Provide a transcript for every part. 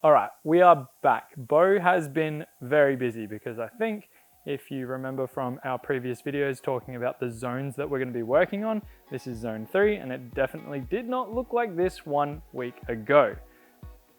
All right, we are back. Bo has been very busy because I think if you remember from our previous videos talking about the zones that we're going to be working on, this is zone 3 and it definitely did not look like this 1 week ago.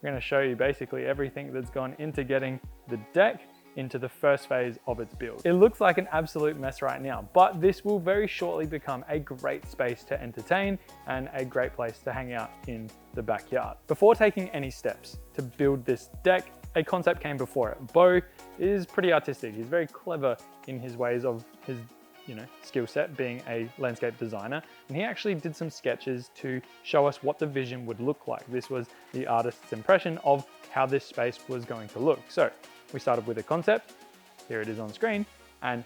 We're going to show you basically everything that's gone into getting the deck into the first phase of its build. It looks like an absolute mess right now, but this will very shortly become a great space to entertain and a great place to hang out in the backyard. Before taking any steps to build this deck, a concept came before it. Bo is pretty artistic. He's very clever in his ways of his skill set being a landscape designer, and he actually did some sketches to show us what the vision would look like. This was the artist's impression of how this space was going to look. So we started with a concept, here it is on screen, and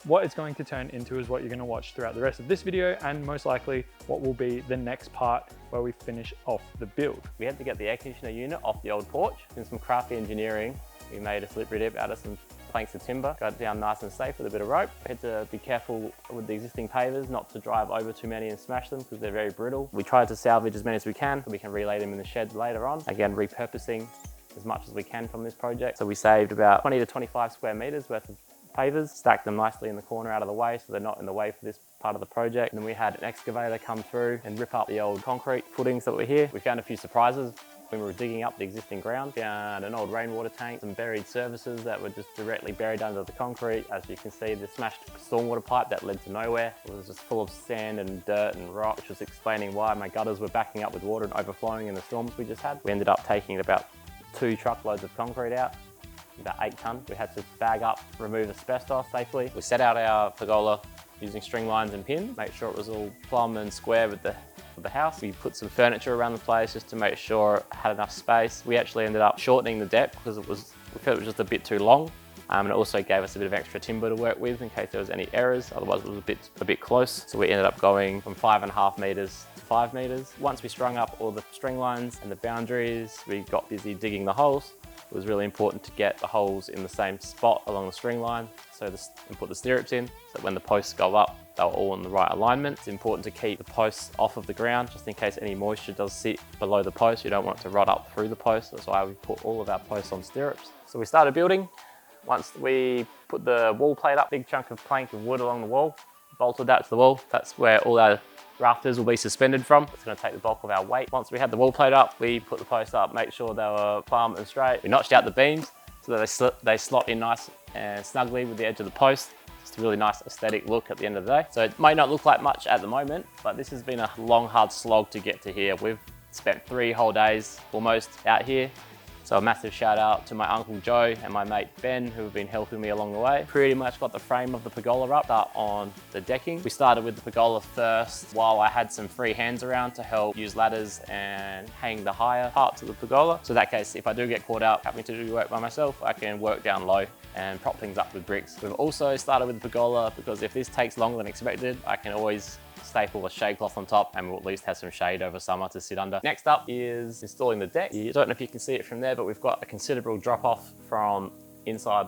what it's going to turn into is what you're going to watch throughout the rest of this video, and most likely what will be the next part where we finish off the build. We had to get the air conditioner unit off the old porch. In some crafty engineering, we made a slippery dip out of some planks of timber, got it down nice and safe with a bit of rope. We had to be careful with the existing pavers not to drive over too many and smash them because they're very brittle. We tried to salvage as many as we can so we can relay them in the shed later on. Again, repurposing as much as we can from this project. So we saved about 20 to 25 square meters worth of pavers, stacked them nicely in the corner out of the way so they're not in the way for this part of the project. And then we had an excavator come through and rip up the old concrete footings that were here. We found a few surprises when we were digging up the existing ground. Found an old rainwater tank, some buried services that were just directly buried under the concrete. As you can see, the smashed stormwater pipe that led to nowhere. It was just full of sand and dirt and rock, which was explaining why my gutters were backing up with water and overflowing in the storms we just had. We ended up taking about 2 truckloads of concrete out, about 8 tons. We had to bag up, remove asbestos safely. We set out our pergola using string lines and pins, make sure it was all plumb and square with the house. We put some furniture around the place just to make sure it had enough space. We actually ended up shortening the deck because we felt it was just a bit too long. And it also gave us a bit of extra timber to work with in case there was any errors. Otherwise it was a bit close. So we ended up going from 5.5 meters to 5 meters. Once we strung up all the string lines and the boundaries, we got busy digging the holes. It was really important to get the holes in the same spot along the string line and put the stirrups in so that when the posts go up, they were all in the right alignment. It's important to keep the posts off of the ground just in case any moisture does sit below the post. You don't want it to rot up through the post. That's why we put all of our posts on stirrups. So we started building. Once we put the wall plate up, big chunk of plank of wood along the wall, bolted that to the wall. That's where all our rafters will be suspended from. It's going to take the bulk of our weight. Once we had the wall plate up, we put the posts up, make sure they were plumb and straight. We notched out the beams so that they slot in nice and snugly with the edge of the post. Just a really nice aesthetic look at the end of the day. So it may not look like much at the moment, but this has been a long, hard slog to get to here. We've spent 3 whole days almost out here. So a massive shout out to my Uncle Joe and my mate Ben who have been helping me along the way. Pretty much got the frame of the pergola up on the decking. We started with the pergola first while I had some free hands around to help use ladders and hang the higher parts of the pergola. So in that case, if I do get caught out having to do work by myself, I can work down low and prop things up with bricks. We've also started with the pergola because if this takes longer than expected, I can always staple a shade cloth on top and we'll at least have some shade over summer to sit under. Next up is installing the deck. I don't know if you can see it from there, but we've got a considerable drop off from inside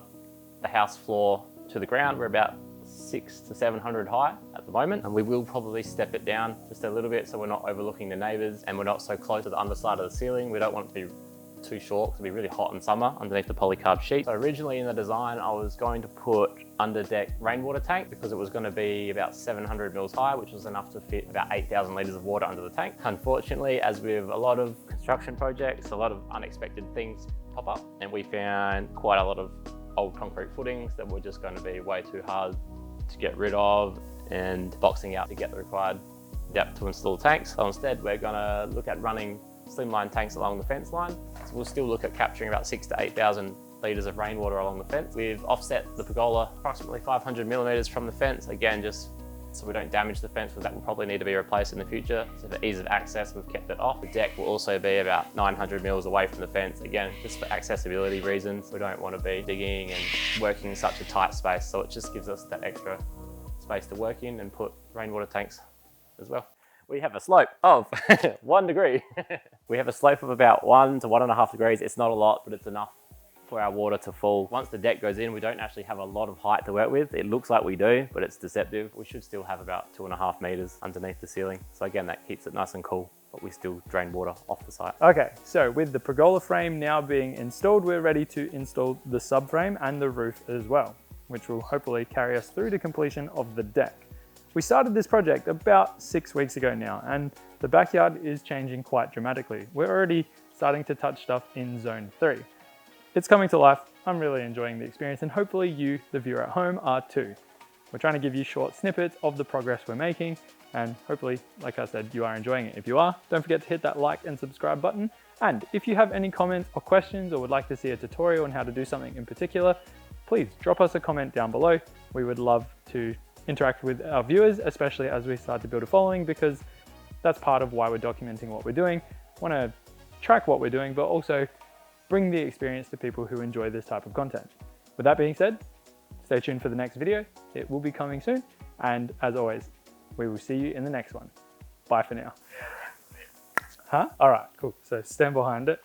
the house floor to the ground. We're about 600 to 700 high at the moment, and we will probably step it down just a little bit so we're not overlooking the neighbors and we're not so close to the underside of the ceiling. We don't want it to be too short because it'll be really hot in summer underneath the polycarb sheet. So originally in the design, I was going to put under deck rainwater tank because it was going to be about 700 mils high, which was enough to fit about 8,000 litres of water under the tank. Unfortunately, as with a lot of construction projects, a lot of unexpected things pop up, and we found quite a lot of old concrete footings that were just going to be way too hard to get rid of and boxing out to get the required depth to install tanks. So instead, we're going to look at running slimline tanks along the fence line. So we'll still look at capturing about 6,000 to 8,000 litres of rainwater along the fence. We've offset the pergola approximately 500 millimetres from the fence, again just so we don't damage the fence, because that will probably need to be replaced in the future. So for ease of access, we've kept it off. The deck will also be about 900 mils away from the fence, again just for accessibility reasons. We don't want to be digging and working in such a tight space, so it just gives us that extra space to work in and put rainwater tanks as well. We have a slope of 1 degree. We have a slope of about 1 to 1.5 degrees. It's not a lot, but it's enough for our water to fall. Once the deck goes in, we don't actually have a lot of height to work with. It looks like we do, but it's deceptive. We should still have about 2.5 meters underneath the ceiling. So again, that keeps it nice and cool but we still drain water off the site. Okay, so with the pergola frame now being installed, we're ready to install the subframe and the roof as well, which will hopefully carry us through to completion of the deck. We started this project about 6 weeks ago now, and the backyard is changing quite dramatically. We're already starting to touch stuff in zone 3. It's coming to life. I'm really enjoying the experience, and hopefully you, the viewer at home, are too. We're trying to give you short snippets of the progress we're making, and hopefully, like I said, you are enjoying it. If you are, don't forget to hit that like and subscribe button. And if you have any comments or questions or would like to see a tutorial on how to do something in particular, please drop us a comment down below. We would love to interact with our viewers, especially as we start to build a following, because that's part of why we're documenting what we're doing. Want to track what we're doing, but also bring the experience to people who enjoy this type of content. With that being said, stay tuned for the next video. It will be coming soon. And as always, we will see you in the next one. Bye for now. Huh? All right, cool. So stand behind it.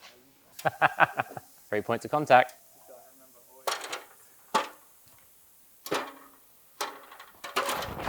3 points of contact.